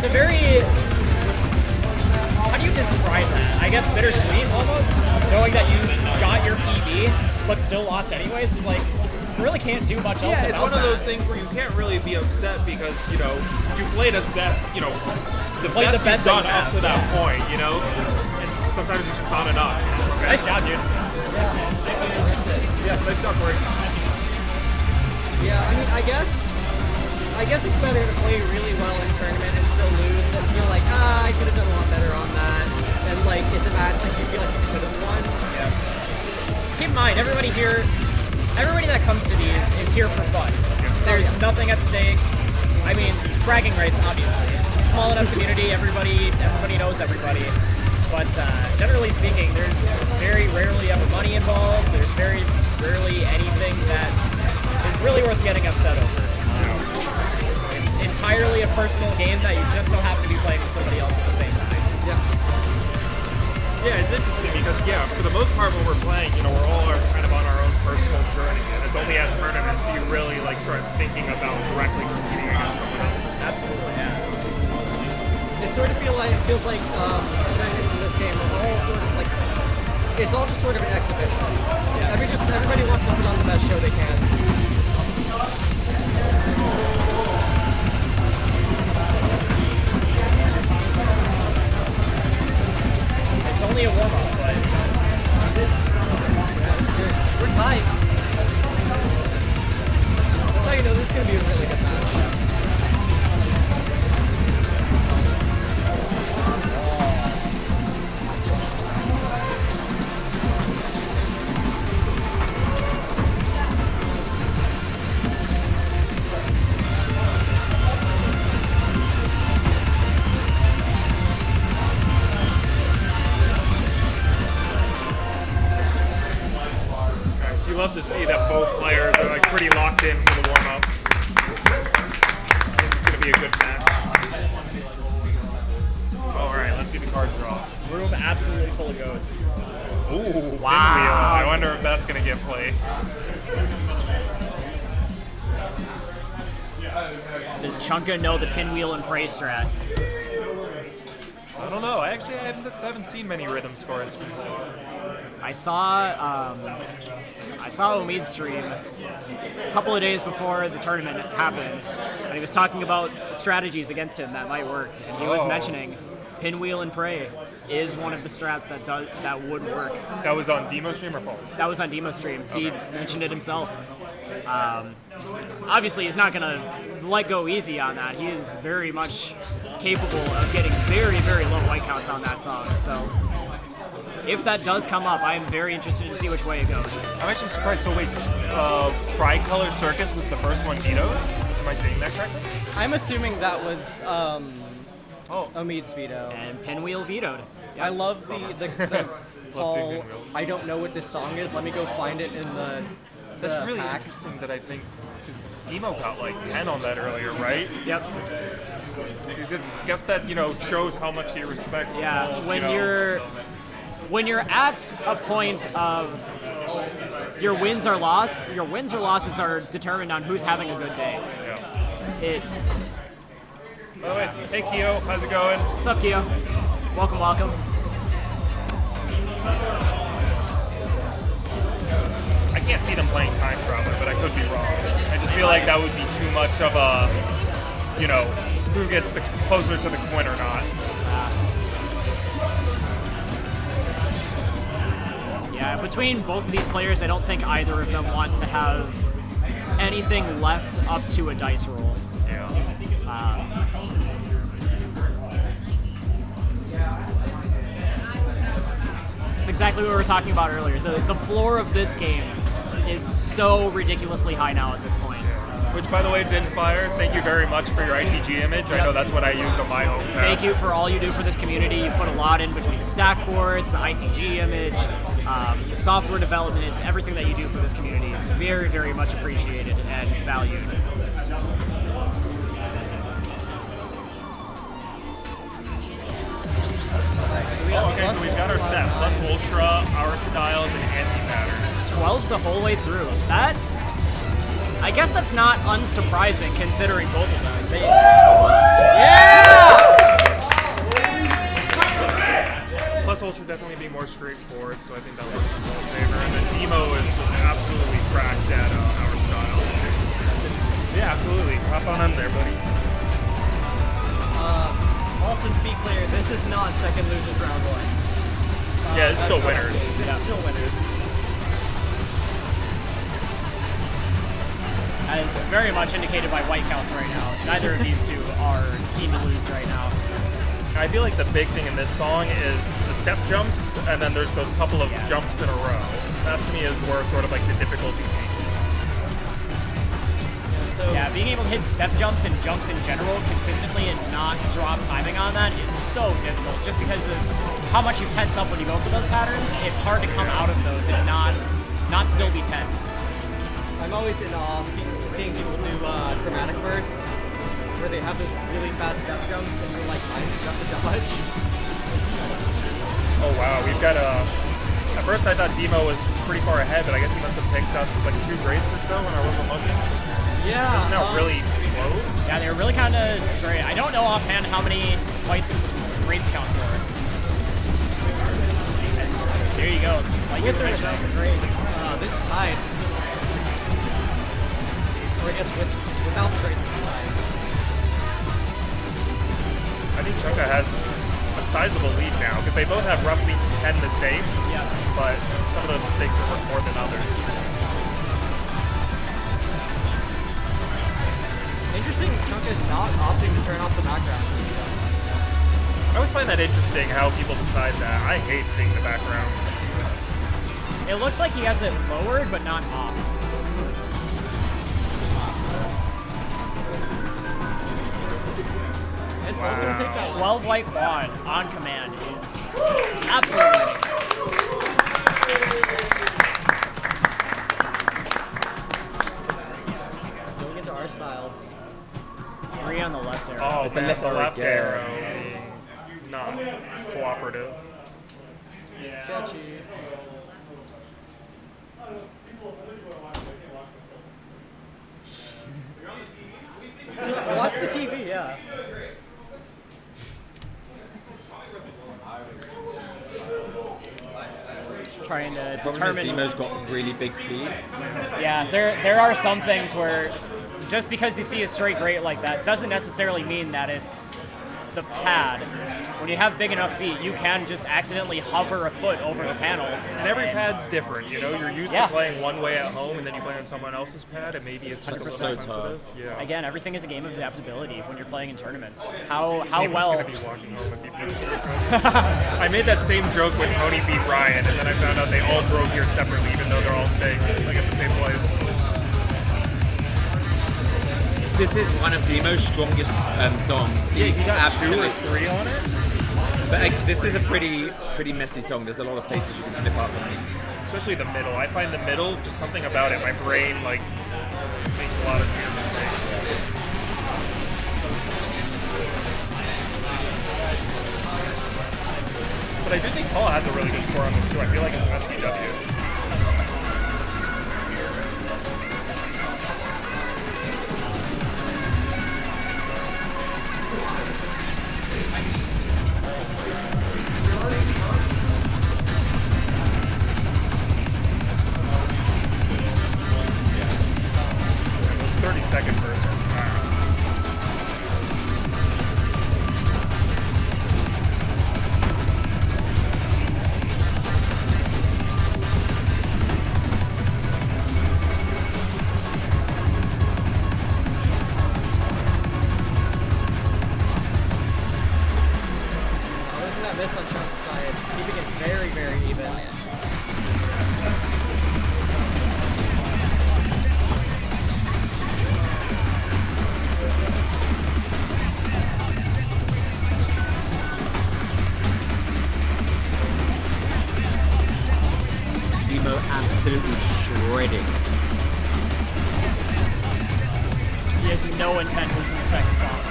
a very, how do you describe that? I guess bittersweet almost, knowing that you got your PB but still lost anyways. Is like, you really can't do much else about that. Yeah, it's one of those things where you can't really be upset because, you know, you played as best, you know, the best you've done up to that point, you know? And sometimes it's just not enough. Okay. Nice job, dude. Yeah, nice job, Corey. Yeah, I mean, I guess it's better to play really well in tournament and still lose than feel like, I could have done a lot better on that. And like, it's a match like you feel like you could have won. Yeah. Keep in mind, everybody that comes to these is here for fun. There's nothing at stake. I mean, bragging rights, obviously. Small enough community, everybody knows everybody. But generally speaking, there's very rarely ever money involved. There's very rarely anything that is really worth getting upset over. It's entirely a personal game that you just so happen to be playing with somebody else at the same time. Yeah. Yeah, it's interesting because, for the most part when we're playing, you know, we're all kind of on our own personal journey, and it's only at tournaments do you really, like, start thinking about directly competing against someone else. Absolutely, yeah. It sort of feels like tournaments in this game are all sort of like, it's all just sort of an exhibition. Yeah. Everybody wants to put on the best show they can. It's only a warm-up, but we're tight. That's how you know this is going to be a really good match. You love to see that both players are like pretty locked in for the warm-up. This is going to be a good match. Alright, let's see the card draw. Room absolutely full of goats. Ooh, wow. Pinwheel. I wonder if that's going to get played. Does Chunka know the pinwheel and prey strat? I don't know. I haven't seen many rhythm scores from him. I saw Omid's stream a couple of days before the tournament happened, and he was talking about strategies against him that might work, and he was mentioning pinwheel and prey is one of the strats that would work. That was on demo stream or false? That was on demo stream. He mentioned it himself. Obviously, he's not gonna let go easy on that. He is very much capable of getting very, very low white counts on that song. So if that does come up, I am very interested to see which way it goes. I'm actually surprised. So wait, Tricolor Circus was the first one vetoed? Am I saying that correctly? I'm assuming that was Omid's veto. And Pinwheel vetoed. Yep. I love the Paul, I don't know what this song is, let me go find it in the That's really pack. interesting that I think, because Demo got like 10 on that earlier, right? Yep. I guess that, you know, shows how much he respects. Yeah, Paul's, when you're at a point of your wins or losses are determined on who's having a good day. Yeah. By the way, hey Keo, how's it going? What's up, Keo? Welcome, welcome. I can't see them playing time traveler, but I could be wrong. I just feel like that would be too much of a, you know, who gets the closer to the coin or not. Yeah, between both of these players, I don't think either of them want to have anything left up to a dice roll. Yeah. It's exactly what we were talking about earlier. The floor of this game is so ridiculously high now at this point. Which, by the way, Dinspire, thank you very much for your ITG image. I know that's what I use on my home tab. Thank you for all you do for this community. You put a lot in between the stack boards, the ITG image, the software development, everything that you do for this community is very, very much appreciated and valued. Oh, okay, so we've got our set. Plus Ultra, Our Styles, and Anti-Pattern. 12's the whole way through. That, I guess that's not unsurprising considering both of them. Yeah! definitely being more straightforward, so I think that works in Paul's favor. And then Demo is just absolutely cracked at our styles. Yeah, absolutely. Hop on in there, buddy. Also, to be clear, this is not second losers round one. Yeah, it's still winners. This is still winners. As very much indicated by white counts right now. Neither of these two are keen to lose right now. I feel like the big thing in this song is the step jumps, and then there's those couple of jumps in a row. That to me is where sort of like the difficulty peaks. So, Yeah, being able to hit step jumps and jumps in general consistently and not drop timing on that is so difficult. Just because of how much you tense up when you go for those patterns, it's hard to come out of those and not still be tense. I'm always in awe of seeing people do chromatic bursts, where they have those really fast step jumps and you're like, I have to dodge. Oh wow, we've got at first I thought Demo was pretty far ahead, but I guess he must have picked up like 2 grades or so when I wasn't looking. Yeah. It's now really close. Yeah, they were really kind of straight. I don't know offhand how many fights grades count for. And there you go. Like you With or mentioned. without the grades, this is tied. Or I guess without the grades, it's tied. I think Chunka has a sizable lead now because they both have roughly 10 mistakes. Yeah. But some of those mistakes are worth more than others. Interesting, Chunka not opting to turn off the background. I always find that interesting how people decide that. I hate seeing the background. It looks like he has it lowered, but not off. And Paul's gonna take that one. 12 white quad on command is absolutely. Going into our styles. 3 on the left arrow. Oh, the man, left the arrow left again. arrow being not cooperative. Sketchy. Just watch the TV, yeah. Trying to Problem is determine. Demo's got really big feet. Yeah, there are some things where just because you see a straight grate like that doesn't necessarily mean that it's the pad. When you have big enough feet, you can just accidentally hover a foot over the panel. And every pad's different, you know? You're used Yeah. to playing one way at home, and then you play on someone else's pad, and maybe it's just a little 100% sensitive. Yeah. Again, everything is a game of adaptability when you're playing in tournaments. How Tony's well gonna be walking home if he beats me. I made that same joke when Tony beat Ryan, and then I found out they all drove here separately, even though they're all staying like at the same place. This is one of Demo's strongest songs. Yeah, he got 2 or Absolutely. 3 on it. But this is a pretty messy song. There's a lot of places you can slip up on these. Especially the middle. I find the middle, just something about it. My brain like makes a lot of weird mistakes. But I do think Paul has a really good score on this too. I feel like it's an SDW. Those 30-second bursts are fast. Other than that miss on Chunka's side, keeping it very, very even. Demo absolutely shredding. He has no intent losing the second song.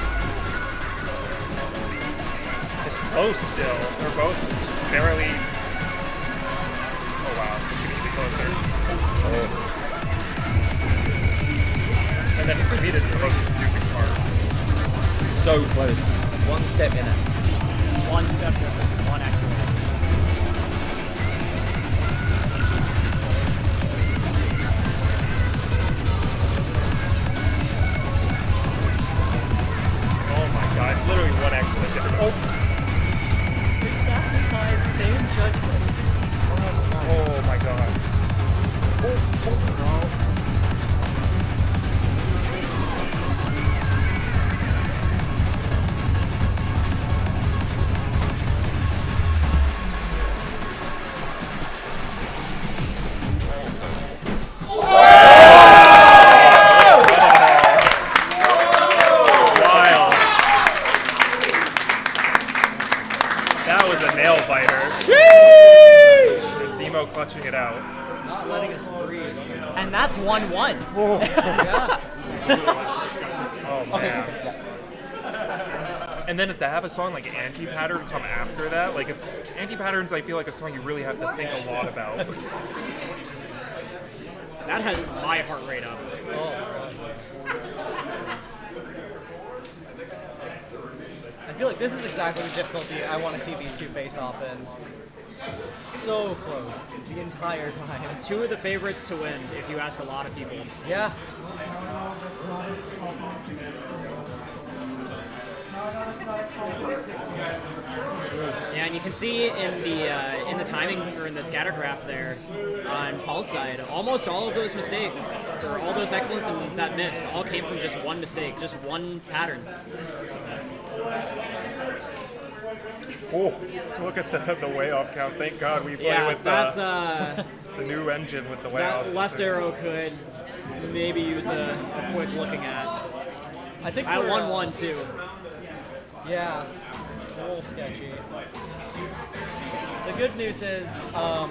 It's close still. They're both barely. Oh wow, it's getting even closer. And then for me, this is the most confusing part. So close. One step in it. One step difference, one accident. Exactly fine, same judgments. Oh my god. Wild. That was a nail biter. Demo clutching it out. Not letting us breathe. And that's 1-1. Yeah. Oh man. And then to have a song like Anti-Pattern come after that, like it's Anti-Patterns, I feel like a song you really have to think a lot about. That has my heart rate up. I feel like this is exactly the difficulty I want to see these two face off in. So close the entire time. Two of the favorites to win, if you ask a lot of people. Yeah. Yeah, and you can see in the timing or in the scatter graph there on Paul's side, almost all of those mistakes or all those excellence and that miss all came from just one mistake, just one pattern. Oh, look at the way off count. Thank God we play with that's the new engine with the way that off. left arrow could maybe use a quick looking at. I think I we're, 1-1 too. Yeah. A little sketchy. The good news is, I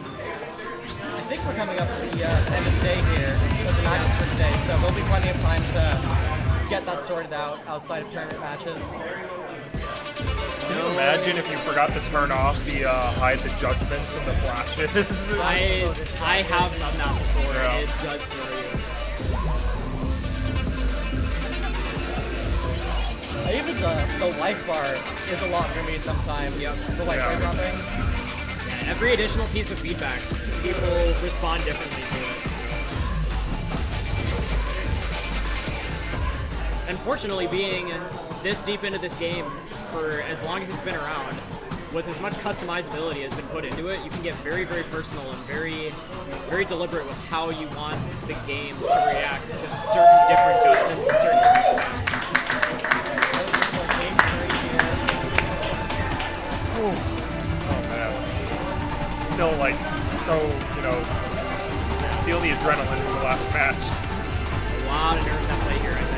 think we're coming up to the end of the day here with the matches for today, so there'll be plenty of time to get that sorted out outside of tournament matches. Can you imagine if you forgot to turn off the hide the judgments and the flashes? I have done that before. Yeah. It does throw you. Even the life bar is a lot for me sometimes. Yep. The life bar dropping. Yeah, every additional piece of feedback, people respond differently to it. Unfortunately, being this deep into this game for as long as it's been around, with as much customizability has been put into it, you can get very, very personal and very, very deliberate with how you want the game to react to certain different judgments and certain different steps. Oh man. Still like so, feel the adrenaline in the last match. A lot of nerves at play here, I think.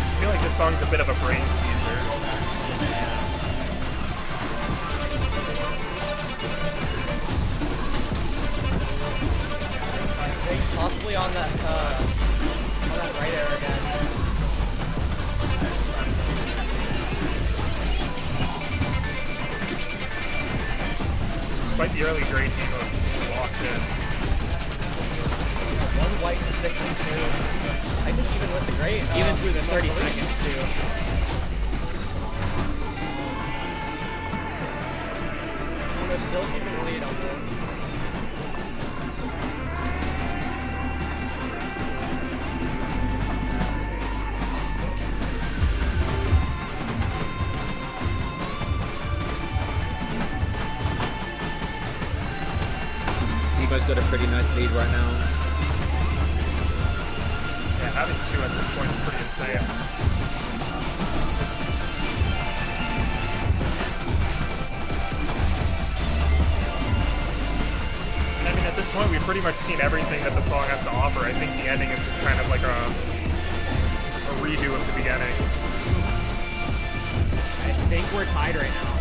I feel like this song's a bit of a brain teaser. Possibly on that right air again. Despite the early grade team locked in. One white and 6 and 2. I think even with the grade. Even through the 30 seconds, too. They're still keeping the lead on this. Demo's got a pretty nice lead right now. Yeah, having two at this point is pretty insane. I mean, at this point, we've pretty much seen everything that the song has to offer. I think the ending is just kind of like a redo of the beginning. I think we're tied right now.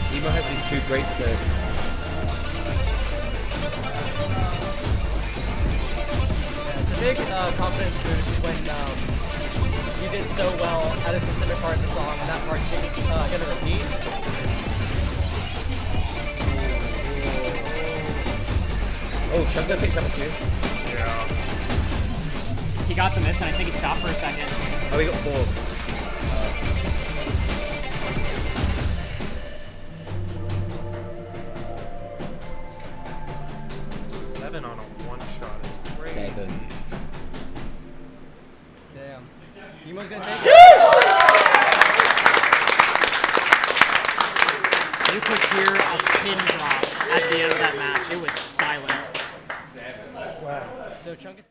Demo has these two greats though. It's a big confidence boost when you did so well at a specific part of the song and that part's going to repeat. Oh, Chunka picks up a two. Yeah. He got the miss, and I think he stopped for a second. Oh, he got four. 7 on a one-shot. It's crazy. 7. Damn. Dimo's gonna take it. You could hear a pin drop at the end of that match. It was silent. Wow. So Chunka's